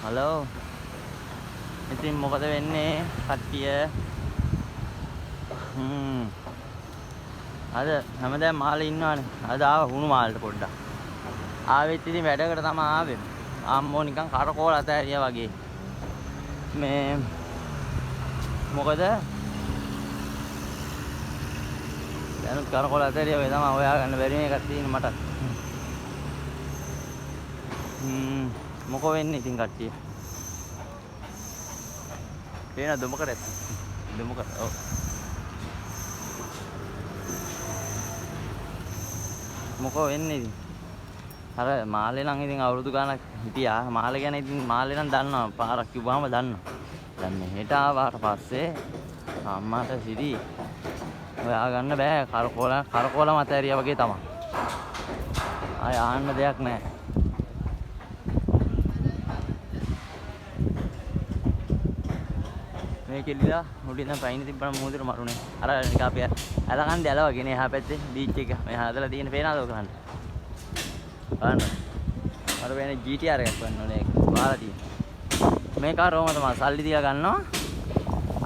Hello. ඉතින් මොකද වෙන්නේ කට්ටිය? අද හැමදාම මාළේ ඉන්නවනේ. අද ආව හුණු මාළට පොඩ්ඩක්. ආවෙත් ඉතින් වැඩකට තමයි ආවේ. ආම්මෝ නිකන් කරකෝල අතෑරියා වගේ. මේ මොකද? දැන් කරකෝල අතෑරියා වගේ තමයි හොයාගන්න බැරි මේකක් තියෙන මට. මොකෝ වෙන්නේ ඉතින් කට්ටිය? පේන දුමකට ඇත්ත. දුමකට. ඔව්. මොකෝ වෙන්නේ ඉතින්? අර මාළේ නම් ඉතින් අවුරුදු ගාණක් හිටියා. මාළේ ගැන ඉතින් මාළේ නම් දන්නවා. පාරක් කිව්වම දන්නවා. දැන් මෙහෙට ආවාට පස්සේ අම්මාට සිරි හොයාගන්න බෑ. කරකෝල මත ඇරියා වගේ තමයි. ආය ආන්න දෙයක් නැහැ. මේ කෙලිලා උඩින් දැන් පයින් තිබ්බම මොහොතේ මරුනේ. අර නිකන් අපි ඇලකන්ද ඇල වගේ නේ එහා පැත්තේ බීච් එක. මෙහා හදලා තියෙන පේනවද ඔක ගන්න? බලන්න. අර වෙන GTR එකක් වන්න ඕනේ ඒක. වාලා තියෙන. මේ කාර් රෝම තමයි සල්ලි තියා ගන්නවා.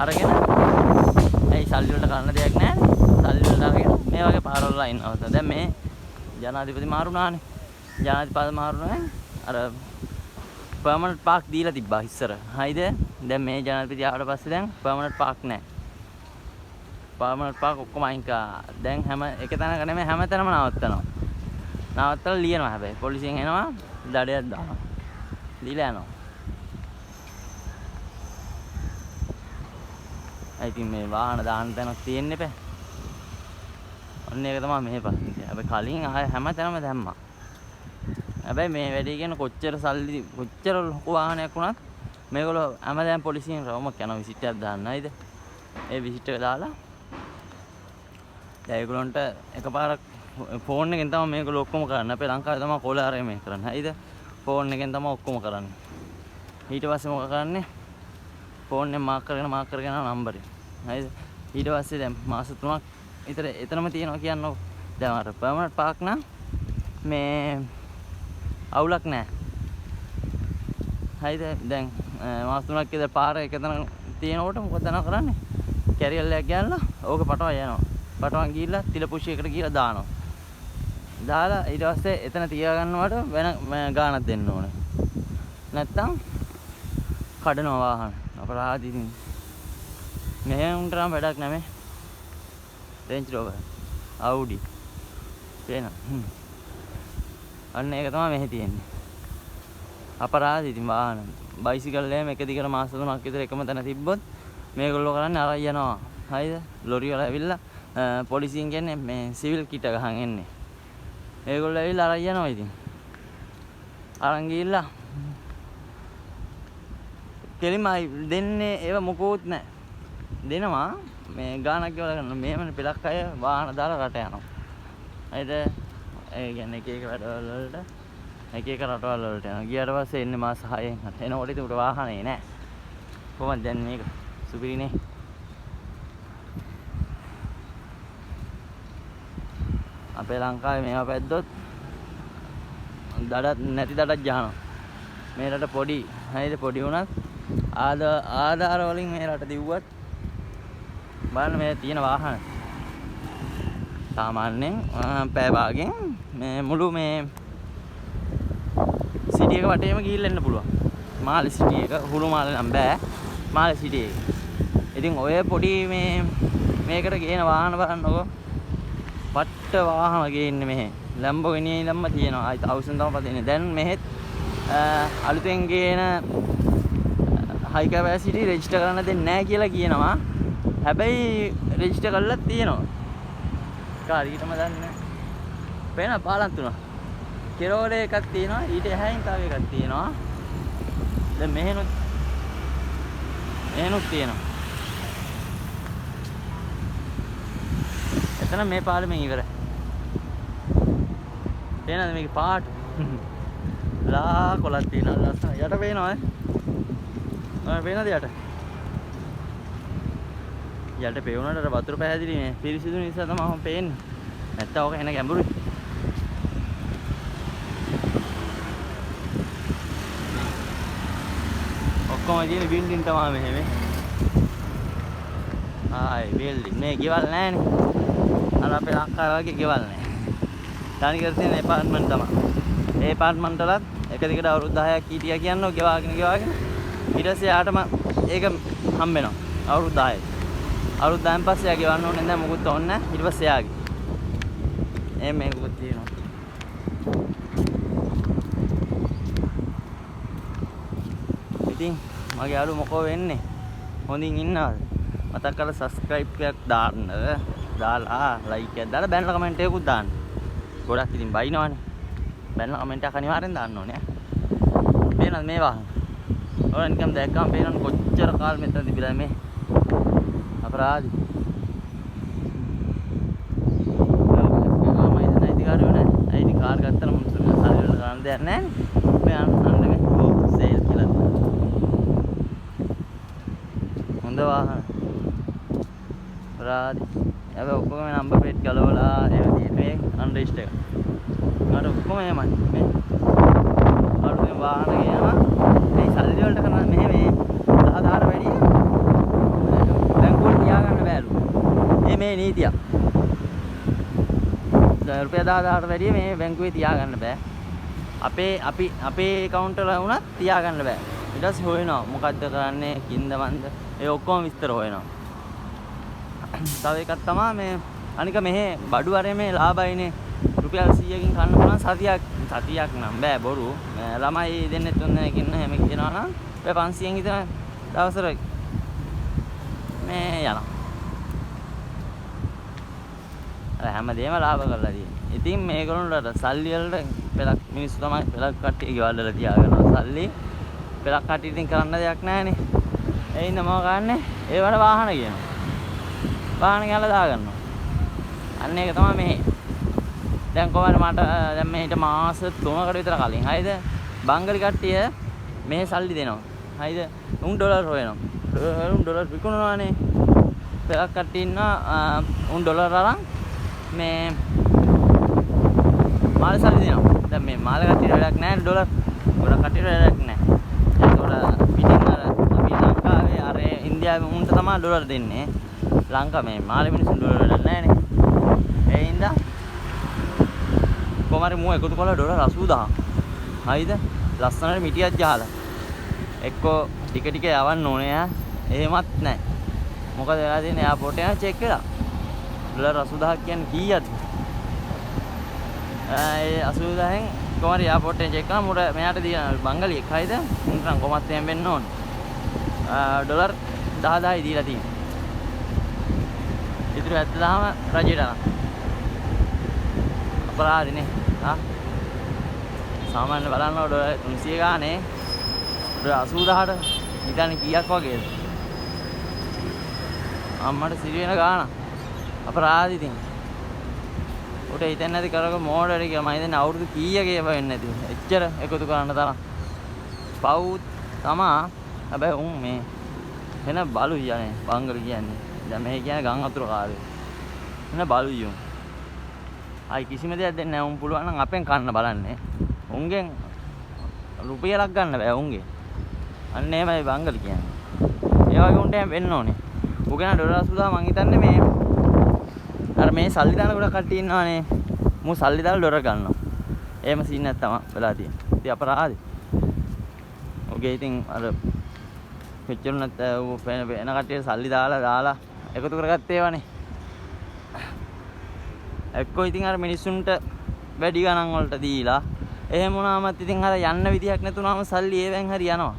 අරගෙන ඇයි සල්ලි වලට කරන්න දෙයක් නැහැ. සල්ලි වලට අරගෙන මේ වගේ පාරවල ඉන්නවා. දැන් මේ ජනාධිපති මාරුණානේ. ජනාධිපති මාරුණා අර පර්මනන්ට් පාක් දීලා තිබ්බා ඉස්සර. හයිද? දැන් මේ ජනාධිපති ආවට පස්සේ දැන් පර්මනන්ට් පාක් නැහැ. පර්මනන්ට් පාක් ඔක්කොම අයින් කරා. දැන් හැම එක තැනක නෙමෙයි හැමතැනම නවත්තනවා. නවත්තලා ලියනවා හැබැයි. පොලිසියෙන් එනවා දඩයක් දානවා. දීලා යනවා. ඉතින් මේ වාහන දාන්න තැනක් තියෙන්න එපා. අන්න ඒක තමයි මෙහෙ පස්සේ. හැබැයි කලින් ආය හැමතැනම දැම්මා. හැබැයි මේ වැඩේ කියන කොච්චර සල්ලි කොච්චර ලොකු වාහනයක් වුණත් මේගොල්ලෝ හැමදාම පොලිසියෙන් රවුමක් යනවා විසිට් එකක් දාන්න නේද? ඒ විසිට් එක දාලා දැන් ඒගොල්ලන්ට එකපාරක් ෆෝන් එකෙන් තමයි මේගොල්ලෝ ඔක්කොම කරන්නේ. අපේ ලංකාවේ තමයි කොලාරේ මේ කරන්නේ. හරිද? ෆෝන් එකෙන් තමයි ඔක්කොම කරන්නේ. ඊට පස්සේ මොකද කරන්නේ? ෆෝන් එක මාක් කරගෙන නම්බරේ. හරිද? ඊට පස්සේ දැන් මාස 3ක් විතර එතනම තියෙනවා කියන්නකො. දැන් අර පර්මනන්ට් පාක් නම් මේ අවුලක් නැහැ. හරිද? දැන් මාස 3ක් විතර පාර එකතන තියෙනකොට මොකද කරන්නේ? කැරියල් එකක් ගන්නලා ඕක පටව යනවා. පටවන් ගිහිල්ලා තිල පුෂි එකට ගිහිල්ලා දානවා. දාලා ඊට පස්සේ එතන තියාගන්නවට වෙන ගාණක් දෙන්න ඕනේ. නැත්තම් කඩනවා වාහන. අපරාධ ඉතින්. මෙහෙම උන්ටරම් වැඩක් නැමේ. Range rover. අවුඩි. පේනවා. අන්න ඒක තමයි මෙහි තියෙන්නේ. අපරාධ ඉතින් වාහන. බයිසිකල් එකම එක දිගට මාස 3ක් විතර එකම තැන තිබ්බොත් මේගොල්ලෝ කරන්නේ අරන් යනවා. හරිද? ලොරි වල ඇවිල්ලා පොලිසියෙන් කියන්නේ මේ සිවිල් කිට ගහන් එන්නේ. ඒගොල්ලෝ ඇවිල්ලා අරන් යනවා ඉතින්. අරන් ගිහිල්ලා කෙලිමයි දෙන්නේ ඒව මොකෝත් නැහැ. දෙනවා මේ ගානක් ගෙවලා ගන්න. මේමනේ පෙලක් අය වාහන දාලා රට යනවා. හරිද? ඒ කියන්නේ එක වැඩවල වලට එක රටවල් වලට යනවා. ගියාට පස්සේ එන්නේ මාස 6න් 8. එනකොට ඉතින් උඩ වාහනේ නැහැ. කොහොමද දැන් මේක? සුපිරිනේ. අපේ ලංකාවේ මේවා පැද්දොත් දඩත් නැති දඩක් ගහනවා. මේ රට පොඩි. හරිද? පොඩි වුණත් ආධාර වලින් මේ රට දිව්වත් බලන්න මේ තියෙන වාහන සාමාන්‍යයෙන් පැය භාගෙන් මේ මුළු මේ සිටි එක වටේම ගිහිල්ලා එන්න පුළුවන්. මාළේ සිටි එක හුරු මාළේ නම් බෑ. මාළේ සිටි එක. ඉතින් ඔය පොඩි මේකට ගේන වාහන බලන්නකො. පට්ට වාහන ගේන්නේ මෙහෙ. ලැම්බෝගිනි ලම්ම තියෙනවා. ආයි 1000 තමයි පදින්නේ. දැන් මෙහෙත් අලුතෙන් ගේන හයි කැපැසිටි රෙජිස්ටර් කරන්න දෙන්නේ නැහැ කියලා කියනවා. හැබැයි රෙජිස්ටර් කරලා තියෙනවා. කාරියටම දන්නේ. පේන පාලම් තුන. කෙරෝලේ එකක් තියෙනවා. ඊට එහායින් තව එකක් තියෙනවා. දැන් මෙහෙනුත් තියෙනවා. එතන මේ පාලමෙන් ඉවරයි. පේනද මේකේ පාට? ලා කොලක් තියෙනවා. ලස්සන. යට පේනවා ඈ. ඔය පේනද යට? යට පේුණාට අර වතුර පැහැදිලි නේ. පිරිසිදු නිසා තමයි මම පේන්නේ. නැත්තම් ඔක එන ගැඹුරුයි. ඔක්කොම තියෙන බිල්ඩින් තමයි මෙහෙම. ආයි බිල්ඩින් මේ ගෙවල් නැහැනේ. අර අපේ ලංකාව වගේ ගෙවල් නැහැ. තනි කර තියෙන ඇපාර්ට්මන්ට් තමයි. ඒ ඇපාර්ට්මන්ට් වලත් එක දිගට අවුරුදු 10ක් හිටියා කියන්නේ ගෙවාගෙන ඊට පස්සේ ආටම ඒක හම්බ වෙනවා. අවුරුදු 10යි. අවුරුදු 10න් පස්සේ යා ගෙවන්න ඕනේ නැහැ මොකුත් ඕනේ නැහැ. ඊට පස්සේ යාගේ. මේකුත් තියෙනවා. ඉතින් මගේ යාළුවෝ මොකෝ වෙන්නේ? හොඳින් ඉන්නවද? මතක් කරලා subscribe එකක් දාන්න. දාලා like එකක් දාලා බැනලා කමෙන්ට් එකකුත් දාන්න. ගොඩක් ඉතින් බයිනවනේ. බැනලා කමෙන්ට් එකක් අනිවාර්යෙන් දාන්න ඕනේ. පේනවද මේ වාහන? ඔයාලා නිකන් දැක්කම පේනවනේ කොච්චර කාල මෙතන තිබිලා මේ අපරාධි. ඉතින් කාර් ගත්තම මුතුන් සල්ලි වල ගන්න දෙයක් නැහැ නේ. මේ අන්න මේ සේල් කියලා. හොඳ වාහන. රාදි. හැබැයි ඔක්කොම නම්බර් ප්ලේට් ගලවලා ඒවා තියෙන මේ අන්රෙජිස්ටර් එක. මට ඔක්කොම එමයි. මේ අලුතෙන් වාහන ගේනවා. මේ සල්ලි වලට කරන මෙහෙ මේ 10,000ට වැඩිය බැංකුවට තියාගන්න බෑලු. මේ නීතිය. රුපියල් 10,000ට වැඩිය මේ බැංකුවේ තියාගන්න බෑ. අපේ account වල වුණත් තියාගන්න බෑ. ඊට පස්සේ හොයනවා මොකද්ද කරන්නේ කින්ද මන්ද ඒ ඔක්කොම විස්තර හොයනවා. තව එකක් තමයි මේ අනික මෙහෙ බඩු අරේ මේ ලාභයිනේ රුපියල් 100කින් කන්න පුළුවන් සතියක් නම් බෑ බොරු. ළමයි දෙන්නේ තුන් දෙනෙක්ින් හැම කියනවා නම් 500න් විතර දවසට මේ යනවා. හැමදේම ලාභ කරලා තියෙනවා. ඉතින් මේගොල්ලන්ට සල්ලි වලට පෙලක් මිනිස්සු තමයි පෙලක් කට්ටිය ගෙවල් වල තියාගන්නවා සල්ලි. පෙලක් කට්ටිය ඉතින් කරන්න දෙයක් නැහනේ. ඒ ඉන්න මොකක් ගන්නෑ? ඒ වල වාහන කියනවා. වාහන ගාලා දාගන්නවා. අන්න ඒක තමයි මේ. දැන් කොහමද මට දැන් මේට මාස 3කට විතර කලින් හරිද? බංගලි කට්ටිය මේ සල්ලි දෙනවා. හරිද? උන් ඩොලර් හොයනවා. උන් ඩොලර් විකුණනවානේ. පෙලක් කට්ටිය ඉන්නවා උන් ඩොලර් අරන් මේ මාල් සල්ලි දෙනවා. දැන් මේ මාල් කට්ටියට වැඩක් නැහැ ඩොලර්. ගොඩක් කට්ටියට වැඩක් නැහැ. ඒකට පිටින් අර අපි ලංකාවේ අර ඉන්දියාවේ උන්ට තමයි ඩොලර් දෙන්නේ. ලංකාව මේ මාළේ මිනිස්සුන් ඩොලර් වැඩක් නැහැනේ. ඒ හින්දා කොමාරි මෝ එකතු කරලා ඩොලර් 80000. හරිද? ලස්සනට මිටියක් ගහලා. එක්කෝ ටික යවන්න ඕනේ ඈ. එහෙමත් නැහැ. මොකද වෙලා තියෙන්නේ එයාපෝට් එක චෙක් කළා. ඩොලර් 80000 කියන්නේ කීයද? ඒ 80000න් කොහමද එයාපෝට් එකෙන් චෙක් කරා මුර මෙයාට දින බංගලියෙක් හයිද? උන්ට නම් කොහොමත් එහෙම වෙන්න ඕනේ. ඩොලර් 10000යි දීලා තියෙන්නේ. ඉතින් 70000ම රජයට අරන්. අපරාධනේ. සාමාන්‍ය බලන්න ඩොලර් 300 ගානේ ඩොලර් 80000ට හිතන්නේ කීයක් වගේද? අම්මට සිරි වෙන ගාන. අපරාධ ඉතින්. උට හිතන්නේ නැති කරක මෝඩරි කියලා මම හිතන්නේ අවුරුදු කීයක ඒව වෙන්නේ නැති. එච්චර එකතු කරන්න තරම්. පව් තමා. හැබැයි උන් මේ වෙන බලු කියන්නේ බංගල කියන්නේ. දැන් මේ කියන්නේ ගම් අතුරු කාර්යය. වෙන බලුයි උන්. ආයි කිසිම දෙයක් දෙන්නේ නැහැ උන් පුළුවන් නම් අපෙන් කන්න බලන්නේ. උන්ගෙන් රුපියලක් ගන්න බෑ උන්ගෙන්. අන්න එහෙමයි බංගල කියන්නේ. ඒ වගේ උන්ට එහෙම වෙන්න ඕනේ. උගෙන ඩොලර් 80000 මං හිතන්නේ මේ අර මේ සල්ලි දාන ගොඩක් කට්ටිය ඉන්නවනේ. මු සල්ලි දාලා ඩොලර් ගන්නවා. එහෙම සීන් එකක් තමයි වෙලා තියෙන්නේ. ඉතින් අපරාධයි. ඔගේ ඉතින් අර පෙච්චුනත් වෙන කට්ටිය සල්ලි දාලා එකතු කරගත්තේ ඒවානේ. එක්කෝ ඉතින් අර මිනිස්සුන්ට වැඩි ගණන් වලට දීලා එහෙම වුණාමත් ඉතින් අර යන්න විදියක් නැතුණාම සල්ලි ඒවෙන් හරි යනවා.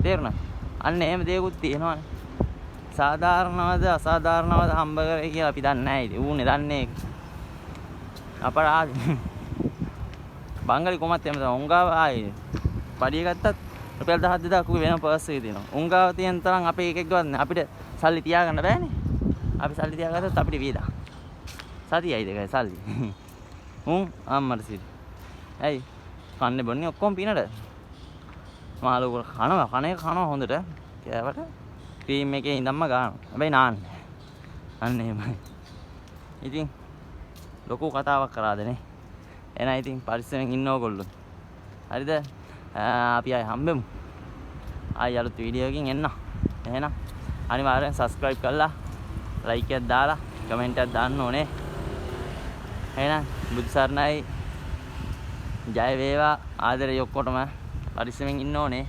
තේරුණා? අන්න එහෙම දේකුත් තියෙනවානේ. සාධාරණවද අසාධාරණවද හම්බ කරේ කියලා අපි දන්නේ නැහැ ඉතින්. ඌනේ දන්නේ. අපරාධ. බංගලි කොහොමද එමෙතන උංගාව ආයේ පඩිය ගත්තත් රුපියල් 10,000 කුගේ වෙන පර්ස් එකේ තියෙනවා. උංගාව තියෙන තරම් අපේ එකෙක් ගන්න අපිට සල්ලි තියාගන්න බෑනේ. අපි සල්ලි තියාගත්තොත් අපිට වේදා. සතියයි දෙකයි සල්ලි. උන් අම්මට සිරි. ඇයි? කන්නේ බොන්නේ ඔක්කොම පිනට. මාළු කනවා හොඳට. කෑවට ක්‍රීම් එකේ ඉඳන්ම ගන්නවා. හැබැයි නාන්නේ. අන්න එහෙමයි. ඉතින් ලොකු කතාවක් කරාදනේ. එහෙනම් ඉතින් පරිස්සමෙන් ඉන්න ඕගොල්ලෝ. හරිද? අපි ආයේ හම්බෙමු. ආයි අලුත් වීඩියෝ එකකින් එන්න. එහෙනම් අනිවාර්යෙන් subscribe කරලා like එකක් දාලා comment එකක් දාන්න ඕනේ. එහෙනම් බුදු සරණයි. ජය වේවා. ආදරේ ඔක්කොටම පරිස්සමෙන් ඉන්න ඕනේ.